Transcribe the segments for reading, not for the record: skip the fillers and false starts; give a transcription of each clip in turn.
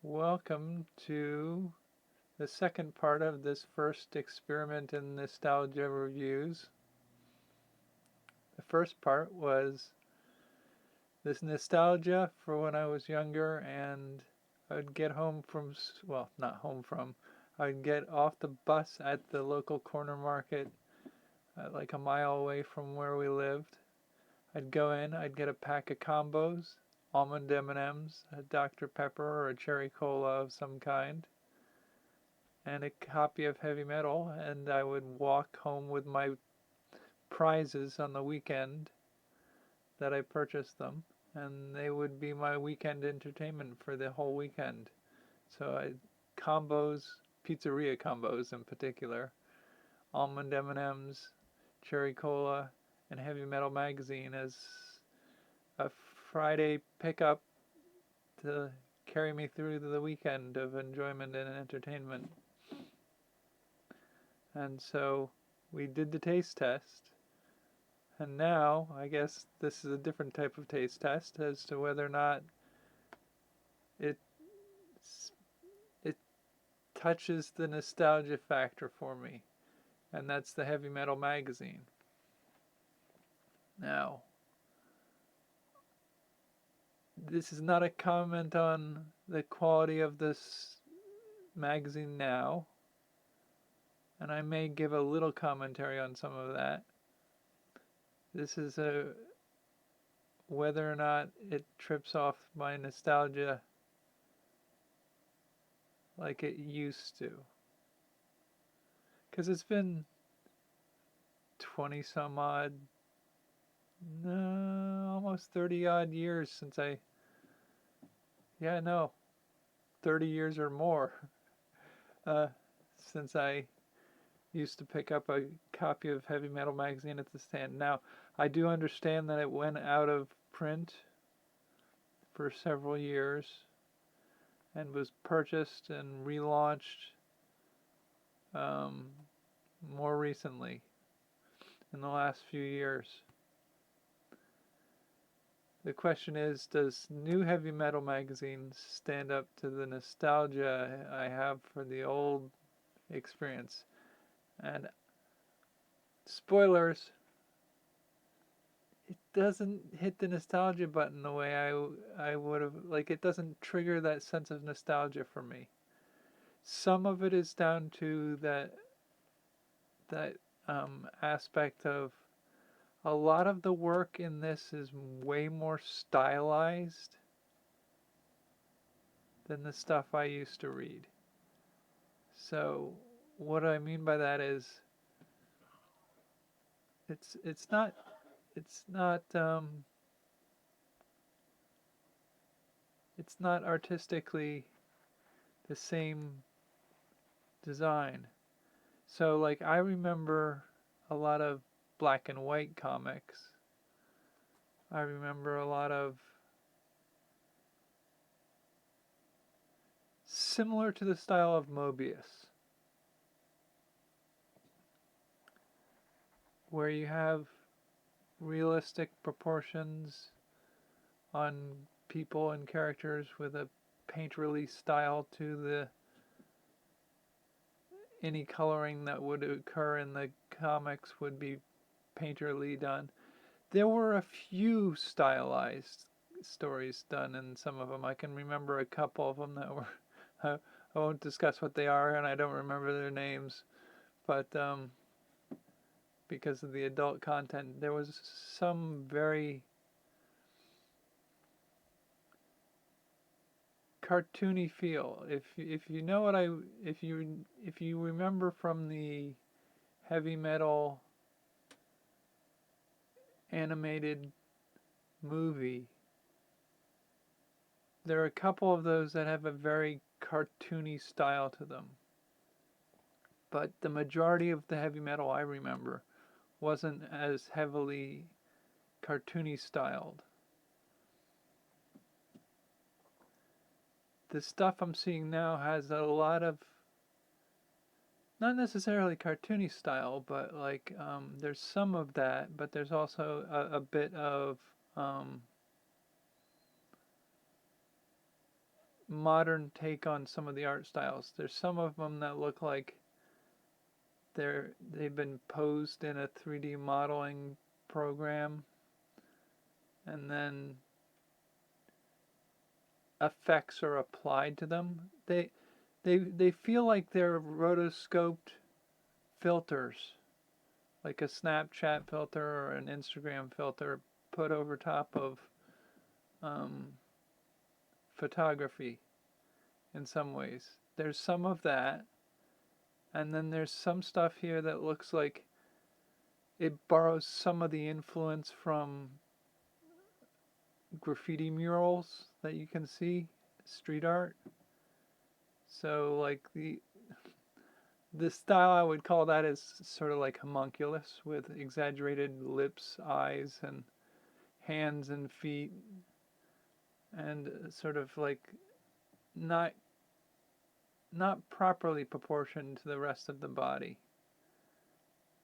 Welcome to the second part of this first experiment in nostalgia reviews. The first part was this nostalgia for when I was younger and I would get home from, well, not home from, I would get off the bus at the local corner market like a mile away from where we lived. I'd go in, I'd get a pack of combos, almond M&Ms, a Dr. Pepper or a cherry cola of some kind, and a copy of heavy metal, and I would walk home with my prizes on the weekend that I purchased them, and they would be my weekend entertainment for the whole weekend. So combos, pizzeria combos in particular, almond M&Ms, cherry cola, and heavy metal magazine as a Friday pickup to carry me through the weekend of enjoyment and entertainment. And so we did the taste test. And now, I guess this is a different type of taste test as to whether or not it it touches the nostalgia factor for me, and that's the heavy metal magazine. Now, this is not a comment on the quality of this magazine now, and I may give a little commentary on some of that. This is a whether or not it trips off my nostalgia like it used to. Because it's been 20 some odd, no, almost 30 odd years since yeah, no, 30 years or more uh, since I used to pick up a copy of Heavy Metal Magazine at the stand. Now, I do understand that it went out of print for several years and was purchased and relaunched um, more recently in the last few years. The question is, does new heavy metal magazine stand up to the nostalgia I have for the old experience? And spoilers, it doesn't hit the nostalgia button the way I would have, like, it doesn't trigger that sense of nostalgia for me. Some of it is down to that aspect of a lot of the work in this is way more stylized than the stuff I used to read. So what I mean by that is it's not it's not it's not artistically the same design. So like I remember a lot of black and white comics. I remember a lot of similar to the style of Mobius, where you have realistic proportions on people and characters with a paint release style to the any coloring that would occur in the comics would be painterly done. There were a few stylized stories done in some of them. I can remember a couple of them that were. I won't discuss what they are, and I don't remember their names, but because of the adult content, there was some very cartoony feel. If you know what if you remember from the heavy metal animated movie, there are a couple of those that have a very cartoony style to them. But the majority of the heavy metal I remember wasn't as heavily cartoony styled. The stuff I'm seeing now has a lot of not necessarily cartoony style, but like there's some of that, but there's also a bit of modern take on some of the art styles. There's some of them that look like they've been posed in a 3D modeling program, and then effects are applied to them. They feel like they're rotoscoped filters, like a Snapchat filter or an Instagram filter put over top of um, photography in some ways. There's some of that, and then there's some stuff here that looks like it borrows some of the influence from graffiti murals that you can see, street art. So like the style I would call that is sort of like homunculus with exaggerated lips, eyes, and hands and feet, and sort of like not not properly proportioned to the rest of the body.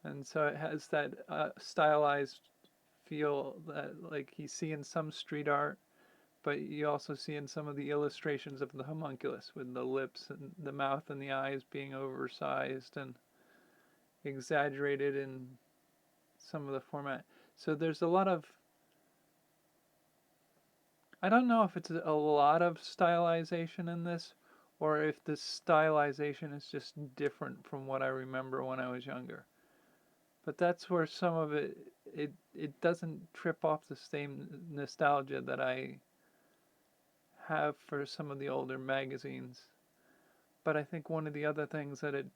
And so it has that stylized feel that like you see in some street art, but you also see in some of the illustrations of the homunculus with the lips and the mouth and the eyes being oversized and exaggerated in some of the format. So there's a lot of, I don't know if it's a lot of stylization in this or if the stylization is just different from what I remember when I was younger. But that's where some of it doesn't trip off the same nostalgia that I have for some of the older magazines. But I think one of the other things that it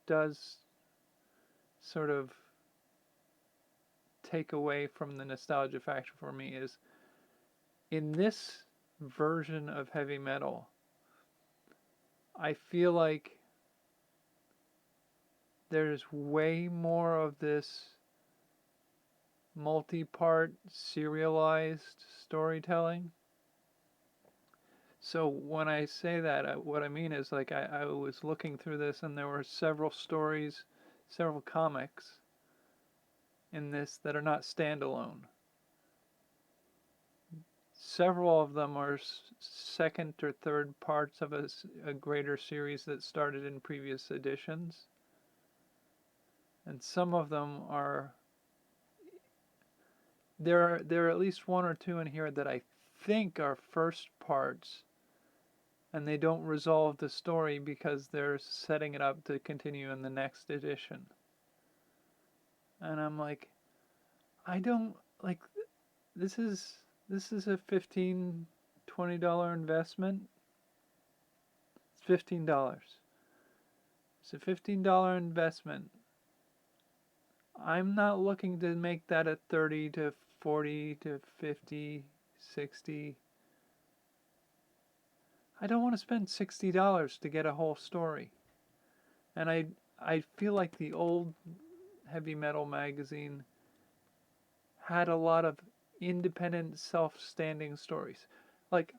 does sort of take away from the nostalgia factor for me is in this version of heavy metal, I feel like there's way more of this multi-part serialized storytelling. So when I say that, what I mean is like I was looking through this and there were several stories, several comics in this that are not standalone. Several of them are second or third parts of a greater series that started in previous editions. And some of them are, there are at least one or two in here that I think are first parts, and they don't resolve the story because they're setting it up to continue in the next edition. And I'm like, I don't like this is a $15-20 investment. It's $15. It's a $15 investment. I'm not looking to make that a 30 to 40 to 50, 60. I don't want to spend $60 to get a whole story. And I feel like the old heavy metal magazine had a lot of independent, self-standing stories. Like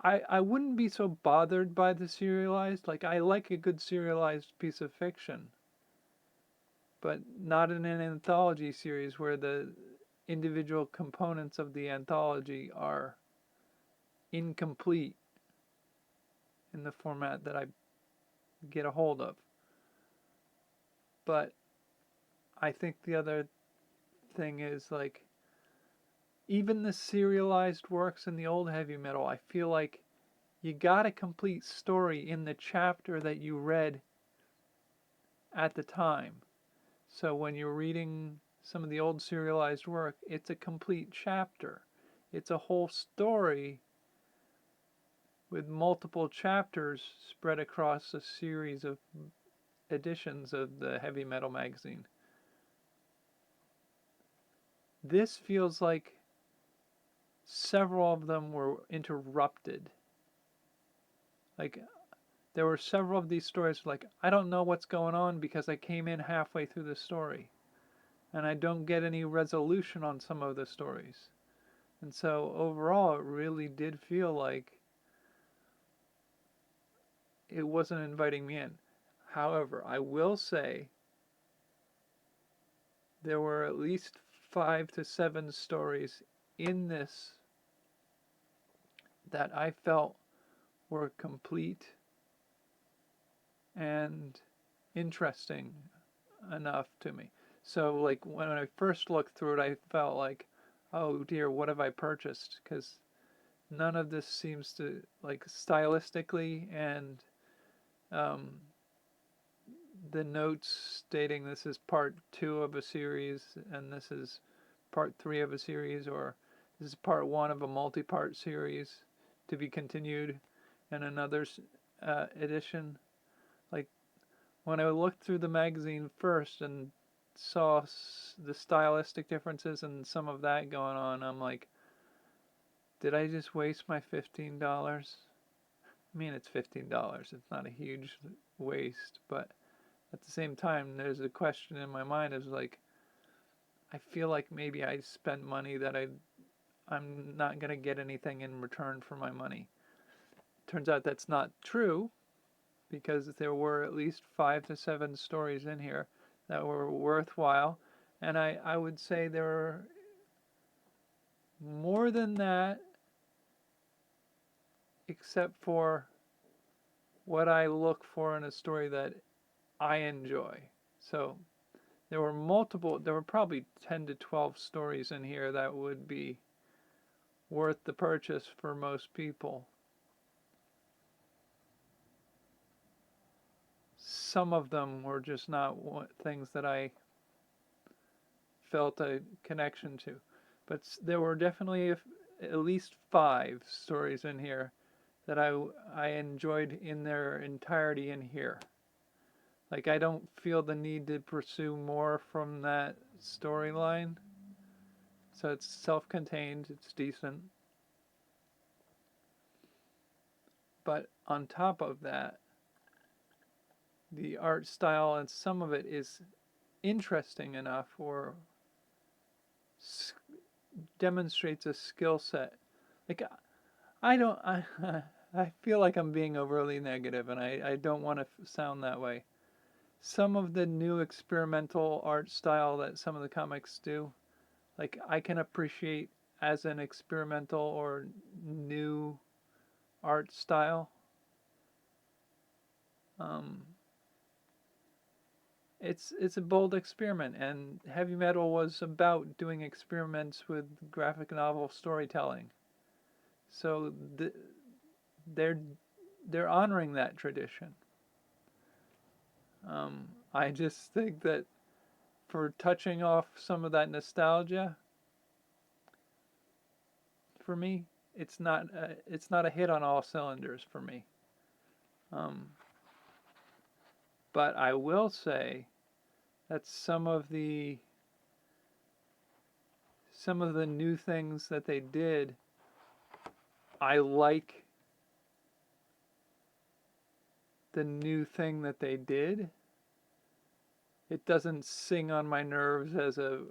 I wouldn't be so bothered by the serialized. Like I like a good serialized piece of fiction, but not in an anthology series where the individual components of the anthology are incomplete in the format that I get a hold of. But I think the other thing is like even the serialized works in the old heavy metal, I feel like you got a complete story in the chapter that you read at the time. So when you're reading some of the old serialized work, it's a complete chapter. It's a whole story with multiple chapters spread across a series of editions of the heavy metal magazine. This feels like several of them were interrupted. Like there were several of these stories like I don't know what's going on because I came in halfway through the story and I don't get any resolution on some of the stories. And so overall it really did feel like it wasn't inviting me in. However, I will say there were at least 5 to 7 stories in this that I felt were complete and interesting enough to me. So like when I first looked through it, I felt like, oh dear, what have I purchased? Because none of this seems to, like, stylistically, and um, the notes stating this is part 2 of a series and this is part 3 of a series, or this is part 1 of a multi-part series to be continued in another edition. Like, when I looked through the magazine first and saw the stylistic differences and some of that going on, I'm like, did I just waste my $15? I mean, it's $15. It's not a huge waste, but at the same time, there's a question in my mind is like, I feel like maybe I spent money that I'm not going to get anything in return for my money. Turns out that's not true, because there were at least 5 to 7 stories in here that were worthwhile, and I would say there are more than that, except for what I look for in a story that I enjoy. So there were probably 10 to 12 stories in here that would be worth the purchase for most people. Some of them were just not things that I felt a connection to. But there were definitely at least 5 stories in here that I enjoyed in their entirety in here. Like, I don't feel the need to pursue more from that storyline. So it's self-contained, it's decent. But on top of that, the art style and some of it is interesting enough, or demonstrates a skill set. Like, I don't, I feel like I'm being overly negative, and I don't want to sound that way. Some of the new experimental art style that some of the comics do, like, I can appreciate as an experimental or new art style. It's a bold experiment, and Heavy Metal was about doing experiments with graphic novel storytelling. So they're they're honoring that tradition. I just think that for touching off some of that nostalgia, for me, it's not a hit on all cylinders for me. Um, but I will say that some of the new things that they did, I like the new thing that they did. It doesn't sing on my nerves as a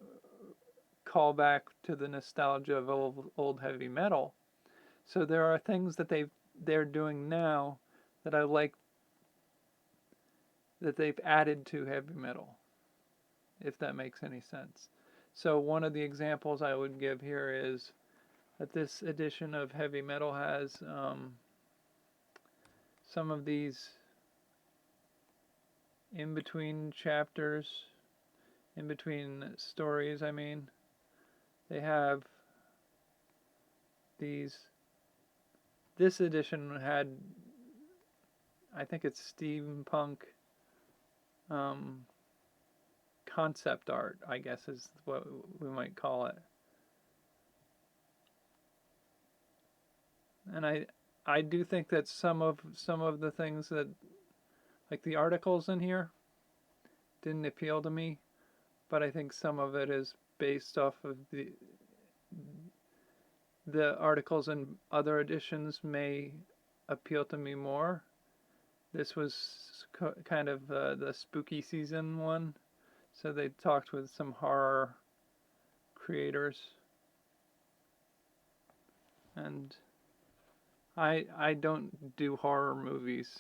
callback to the nostalgia of old Heavy Metal. So there are things that they're doing now that I like, that they've added to Heavy Metal, if that makes any sense. So one of the examples I would give here is that this edition of Heavy Metal has some of these in between chapters, in between stories, I mean. They have these. This edition had, I think it's steampunk concept art, I guess is what we might call it. And I do think that some of the things that, like the articles in here, didn't appeal to me, but I think some of it is based off of the articles in other editions may appeal to me more. This was kind of the spooky season one, so they talked with some horror creators, and I don't do horror movies,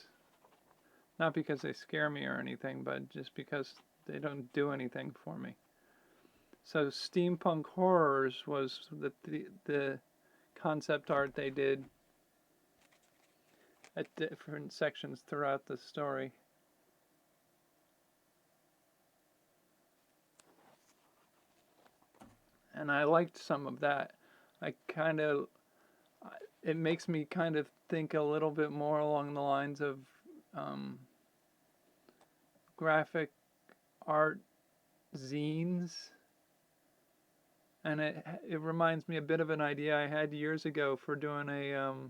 not because they scare me or anything, but just because they don't do anything for me. So steampunk horrors was the concept art they did, at different sections throughout the story. And I liked some of that. I kind of, it makes me kind of think a little bit more along the lines of um, graphic art zines. And it reminds me a bit of an idea I had years ago for doing a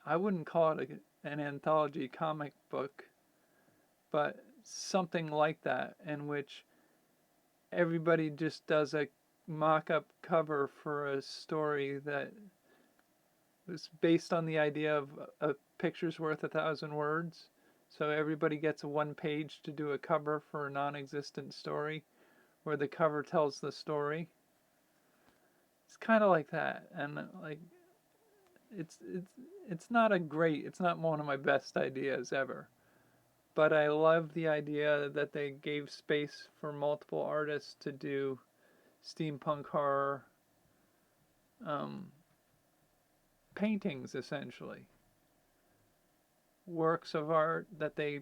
I wouldn't call it an anthology comic book, but something like that, in which everybody just does a mock-up cover for a story that was based on the idea of a picture's worth 1,000 words. So everybody gets a one page to do a cover for a non-existent story, where the cover tells the story. It's kind of like that, and like it's it's it's not a great. It's not one of my best ideas ever. But I love the idea that they gave space for multiple artists to do steampunk horror um, paintings, essentially. Works of art that they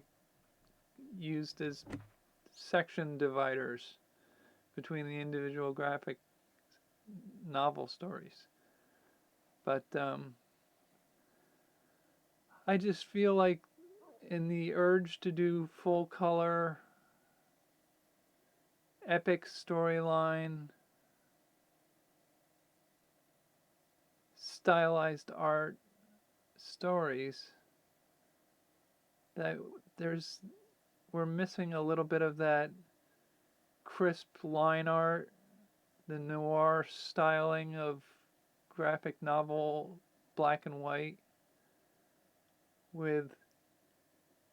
used as section dividers between the individual graphic novel stories. But I just feel like in the urge to do full color, epic storyline, stylized art stories, that there's we're missing a little bit of that crisp line art, the noir styling of graphic novel black and white with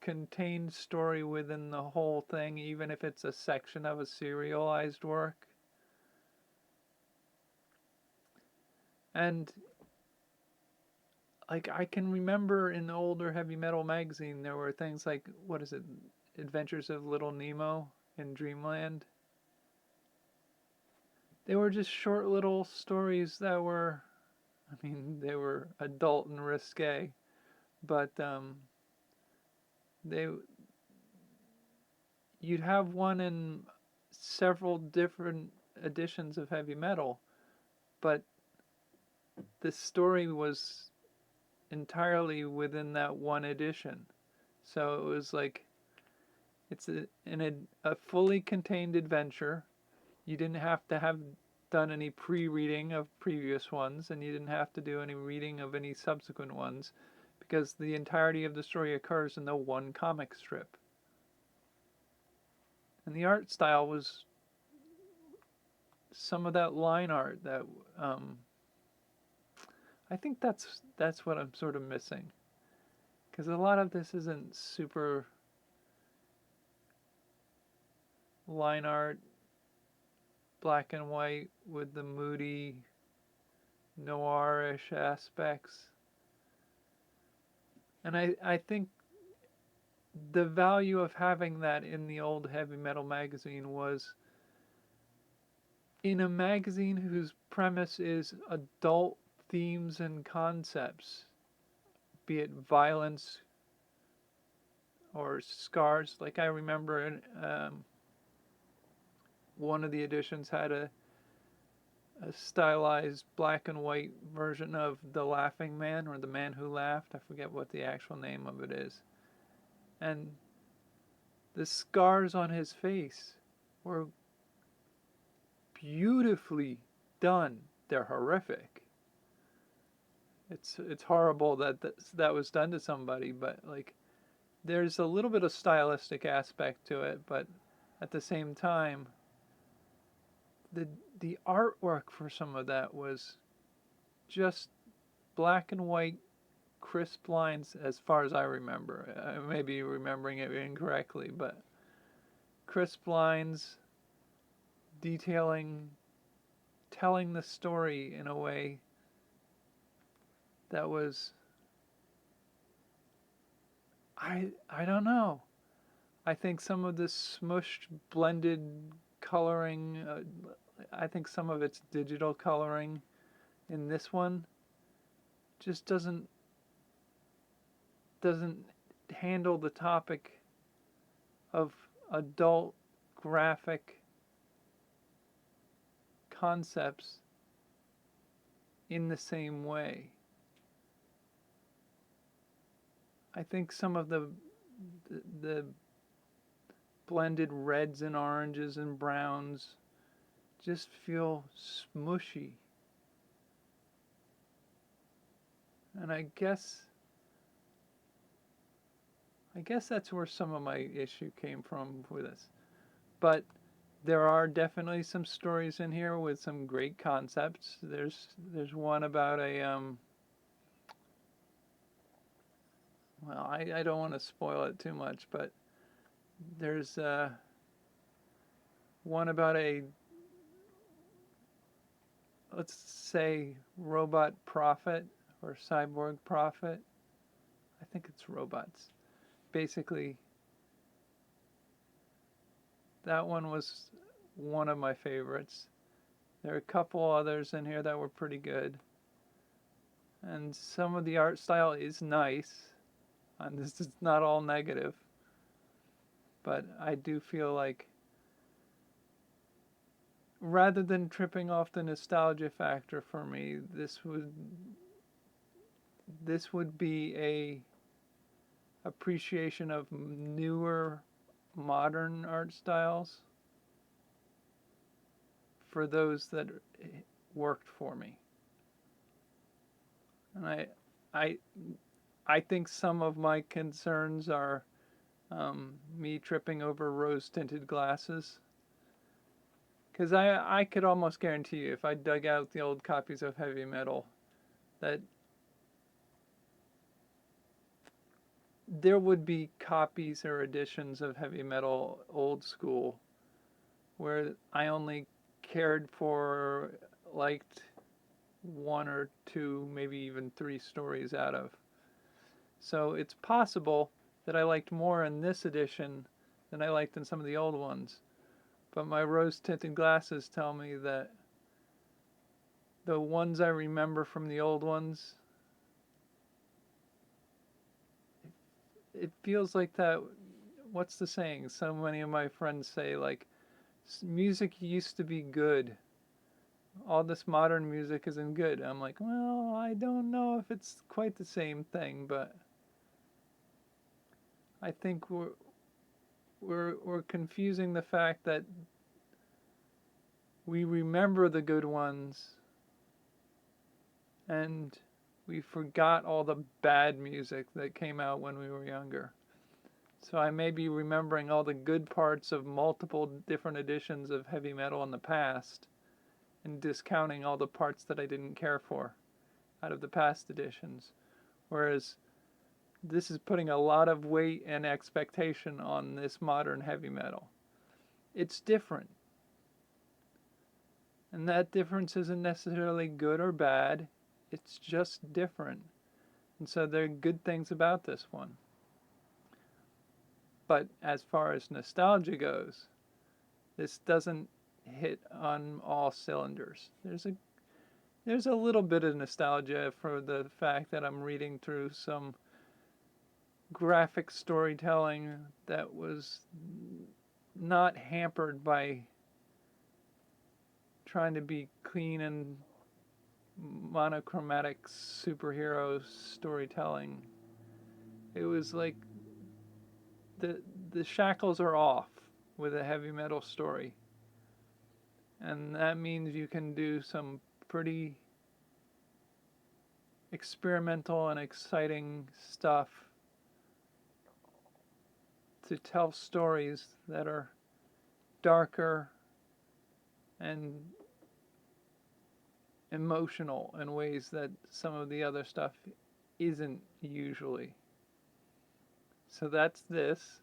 contained story within the whole thing, even if it's a section of a serialized work. And like I can remember in the older heavy metal magazine there were things like, what is it, Adventures of Little Nemo in Dreamland. They were just short little stories that were, I mean, they were adult and risque, but they you'd have one in several different editions of heavy metal, but the story was entirely within that one edition. So it was like it's a fully contained adventure. You didn't have to have done any pre-reading of previous ones, and you didn't have to do any reading of any subsequent ones, because the entirety of the story occurs in the one comic strip. And the art style was some of that line art that I think that's what I'm sort of missing, because a lot of this isn't super line art, black and white with the moody noirish aspects. And I think the value of having that in the old heavy metal magazine was in a magazine whose premise is adult themes and concepts, be it violence or scars. Like I remember one of the editions had a stylized black and white version of The Laughing Man or The Man Who Laughed. I forget what the actual name of it is. And the scars on his face were beautifully done. They're horrific. It's horrible that that was done to somebody, but like there's a little bit of stylistic aspect to it, but at the same time the the artwork for some of that was just black and white crisp lines as far as I remember. I may be remembering it incorrectly, but crisp lines detailing telling the story in a way that was I don't know. I think some of this smushed blended coloring I think some of it's digital coloring in this one just doesn't handle the topic of adult graphic concepts in the same way. I think some of the blended reds and oranges and browns just feel smushy. And I guess that's where some of my issue came from with this. But there are definitely some stories in here with some great concepts. There's one about a well, I don't want to spoil it too much, but there's one about a, let's say, robot prophet or cyborg prophet. I think it's robots. Basically, that one was one of my favorites. There are a couple others in here that were pretty good. And some of the art style is nice. And this is not all negative. But I do feel like rather than tripping off the nostalgia factor for me, this would be a appreciation of newer modern art styles for those that worked for me. And I think some of my concerns are me tripping over rose-tinted glasses. Because I could almost guarantee you, if I dug out the old copies of Heavy Metal, that there would be copies or editions of Heavy Metal old school where I only cared for, liked one or two, maybe even three stories out of. So it's possible that I liked more in this edition than I liked in some of the old ones. But my rose-tinted glasses tell me that the ones I remember from the old ones, it feels like that, what's the saying? So many of my friends say, like, music used to be good. All this modern music isn't good. I'm like, well, I don't know if it's quite the same thing, but I think we're confusing the fact that we remember the good ones and we forgot all the bad music that came out when we were younger. So I may be remembering all the good parts of multiple different editions of Heavy Metal in the past and discounting all the parts that I didn't care for out of the past editions. Whereas this is putting a lot of weight and expectation on this modern heavy metal. It's different. And that difference isn't necessarily good or bad. It's just different. And so there are good things about this one. But as far as nostalgia goes, this doesn't hit on all cylinders. There's a little bit of nostalgia for the fact that I'm reading through some graphic storytelling that was not hampered by trying to be clean and monochromatic superhero storytelling. It was like the shackles are off with a heavy metal story. And that means you can do some pretty experimental and exciting stuff to tell stories that are darker and emotional in ways that some of the other stuff isn't usually. So that's this.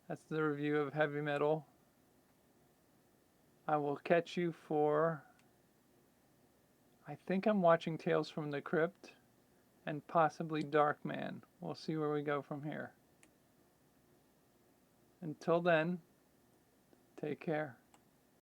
That's the review of Heavy Metal. I will catch you for, I think I'm watching Tales from the Crypt and possibly Darkman. We'll see where we go from here. Until then, take care.